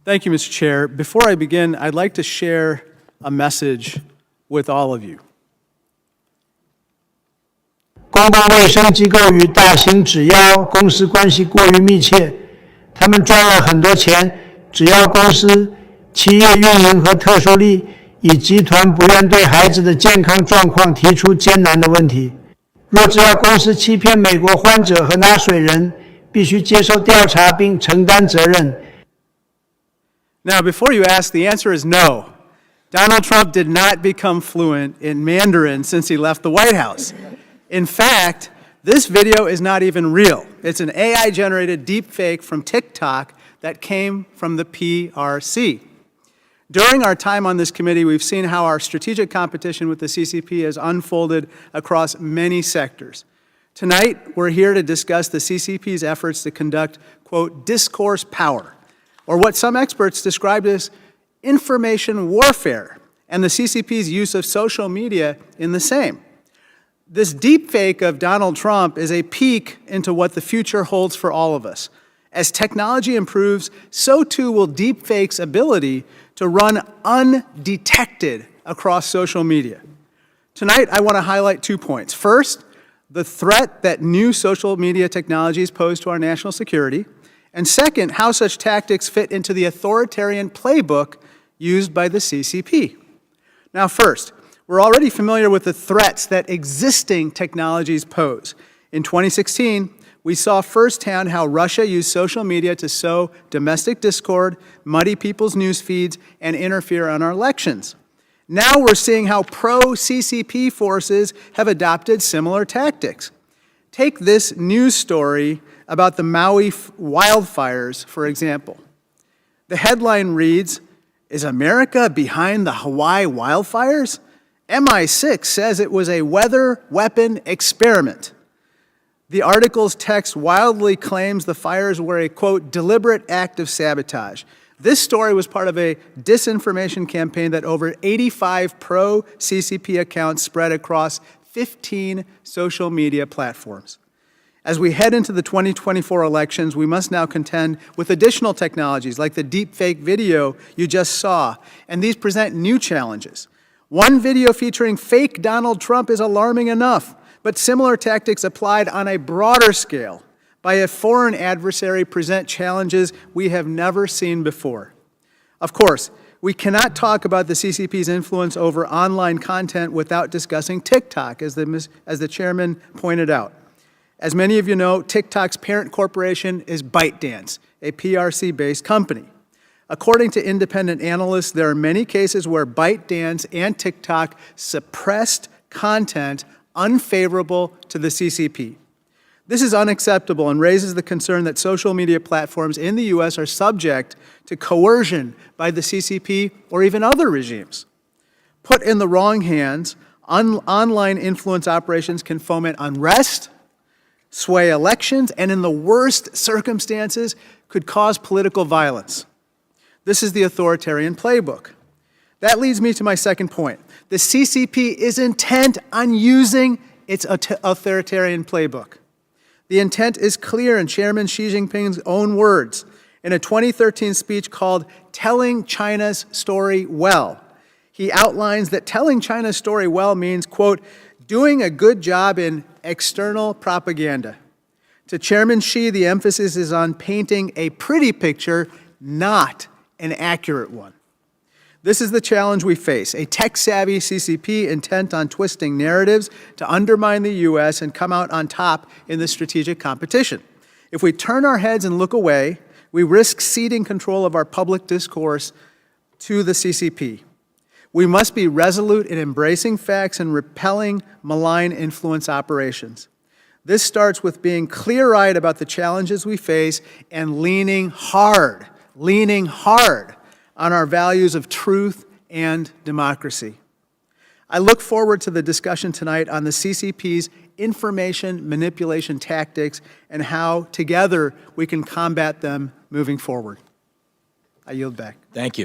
Thank you, Mr. Chair. Before I begin, I'd like to share a message with all of you. 公共卫生机构与大型纸妖公司关系过于密切，他们赚了很多钱。纸妖公司企业运营和特殊力，以集团不愿对孩子的健康状况提出艰难的问题。若纸妖公司欺骗美国患者和纳税人，必须接受调查并承担责任。Now, before you ask, the answer is no. Donald Trump did not become fluent in Mandarin since he left the White House. In fact, this video is not even real. It's an AI-generated deepfake from TikTok that came from the PRC. During our time on this committee, we've seen how our strategic competition with the CCP has unfolded across many sectors. Tonight, we're here to discuss the CCP's efforts to conduct, quote, discourse power, or what some experts described as information warfare, and the CCP's use of social media in the same. This deepfake of Donald Trump is a peek into what the future holds for all of us. As technology improves, so too will deepfake's ability to run undetected across social media. Tonight, I want to highlight 2 points. First, the threat that new social media technologies pose to our national security, and second, how such tactics fit into the authoritarian playbook used by the CCP. Now first, we're already familiar with the threats that existing technologies pose. In 2016, we saw firsthand how Russia used social media to sow domestic discord, muddy people's news feeds, and interfere on our elections. Now we're seeing how pro-CCP forces have adopted similar tactics. Take this news story about the Maui wildfires, for example. The headline reads, "Is America behind the Hawaii wildfires?" MI6 says it was a weather weapon experiment. The article's text wildly claims the fires were a, quote, deliberate act of sabotage. This story was part of a disinformation campaign that over 85 pro-CCP accounts spread across 15 social media platforms. As we head into the 2024 elections, we must now contend with additional technologies like the deepfake video you just saw, and these present new challenges. One video featuring fake Donald Trump is alarming enough, but similar tactics applied on a broader scale by a foreign adversary present challenges we have never seen before. Of course, we cannot talk about the CCP's influence over online content without discussing TikTok, as the chairman pointed out. As many of you know, TikTok's parent corporation is ByteDance, a PRC-based company. According to independent analysts, there are many cases where ByteDance and TikTok suppressed content unfavorable to the CCP. This is unacceptable and raises the concern that social media platforms in the U.S. are subject to coercion by the CCP or even other regimes. Put in the wrong hands, online influence operations can foment unrest, sway elections, and in the worst circumstances, could cause political violence. This is the authoritarian playbook. That leads me to my second point. The CCP is intent on using its authoritarian playbook. The intent is clear in Chairman Xi Jinping's own words in a 2013 speech called Telling China's Story Well. He outlines that telling China's story well means, quote, doing a good job in external propaganda. To Chairman Xi, the emphasis is on painting a pretty picture, not an accurate one. This is the challenge we face, a tech-savvy CCP intent on twisting narratives to undermine the U.S. and come out on top in the strategic competition. If we turn our heads and look away, we risk ceding control of our public discourse to the CCP. We must be resolute in embracing facts and repelling malign influence operations. This starts with being clear-eyed about the challenges we face and leaning hard on our values of truth and democracy. I look forward to the discussion tonight on the CCP's information manipulation tactics and how together we can combat them moving forward. I yield back. Thank you.